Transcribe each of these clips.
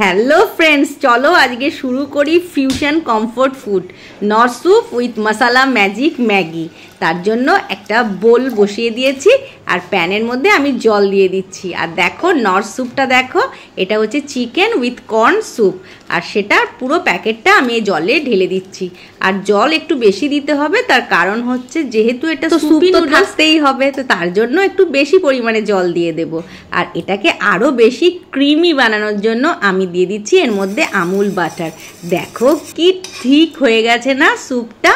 Hello friends, চলো আজকে শুরু করি fusion comfort food north soup with masala magic Maggi. তার জন্য একটা বোল বসিয়ে দিয়েছি আর প্যানের মধ্যে আমি জল দিয়ে দিচ্ছি। আর দেখো নর্থ স্যুপটা দেখো, এটা হচ্ছে চিকেন উইথ কর্ন স্যুপ, আর সেটার পুরো প্যাকেটটা আমি এই জলে ঢেলে দিচ্ছি। আর জল একটু বেশি দিতে হবে, তার কারণ হচ্ছে যেহেতু এটা স্যুপ তো থাকতেই হবে, তো তার জন্য একটু বেশি পরিমাণে জল দিয়ে দেব। আর এটাকে আরও বেশি ক্রিমি বানানোর জন্য আমি দিয়ে দিচ্ছি এর মধ্যে আমুল বাটার। দেখো কি ঠিক হয়ে গেছে না স্যুপটা,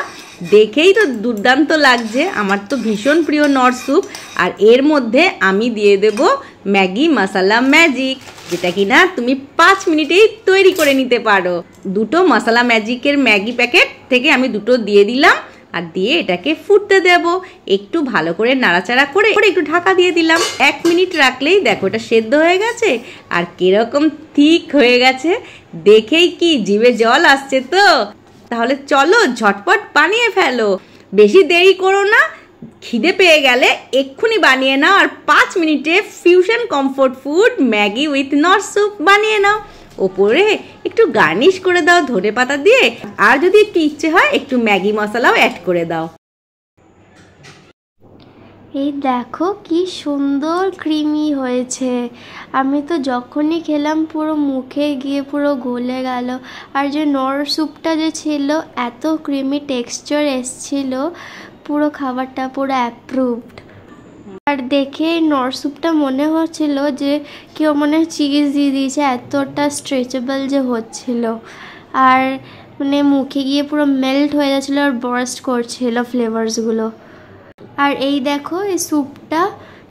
দেখেই তো দুর্দান্ত লাগছে। আমার তো ভীষণ প্রিয় নর্থ স্যুপ। আর এর মধ্যে আমি দিয়ে দেব ম্যাগি মশালা ম্যাজিক, যেটা কিনা তুমি 5 মিনিটেই তৈরি করে নিতে পারো। দুটো মশালা ম্যাজিকের ম্যাগি প্যাকেট থেকে আমি দুটো দিয়ে দিলাম, আর দিয়ে এটাকে ফুটতে দেব। একটু ভালো করে নাড়াচাড়া করে একটু ঢাকা দিয়ে দিলাম। 1 মিনিট রাখলেই দেখো এটা সেদ্ধ হয়ে গেছে আর কিরকম ঠিক হয়ে গেছে, দেখেই কি জিভে জল আসছে। তো তাহলে চলো ঝটপট বানিয়ে ফেলো, বেশি দেরি করো না। খিদে পেয়ে গেলে এক্ষুনি বানিয়ে নাও আর 5 মিনিটে fusion comfort food Maggi with north soup বানিয়ে নাও। ওপরে একটু গার্নিশ করে দাও ধনেপাতা দিয়ে, আর যদি একটু ইচ্ছে হয় একটু ম্যাগি মশলাও অ্যাড করে দাও। এই দেখো কি সুন্দর ক্রিমি হয়েছে। আমি তো যখনই খেলাম পুরো মুখে গিয়ে পুরো গলে গেল। আর যে নর্থ স্যুপটা যে ছিল, এত ক্রিমি টেক্সচার এসছিল, পুরো খাবারটা পুরো অ্যাপ্রুভড। আর দেখে নর্থ স্যুপটা মনে হচ্ছিল যে কেউ মনে চিজ দিয়ে দিয়েছে, এতটা স্ট্রেচেবল যে হচ্ছিল। আর মানে মুখে গিয়ে পুরো মেল্ট হয়ে যাচ্ছিলো আর বার্স্ট করছিল ফ্লেভারসগুলো। আর এই দেখো এই স্যুপটা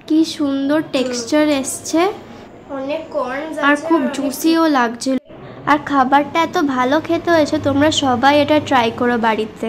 কি সুন্দর টেক্সচার এসছে, অনেক কর্নস আর খুব জুসিও লাগছিল। আর খাবারটা এত ভালো খেতে হয়েছে, তোমরা সবাই এটা ট্রাই করো বাড়িতে।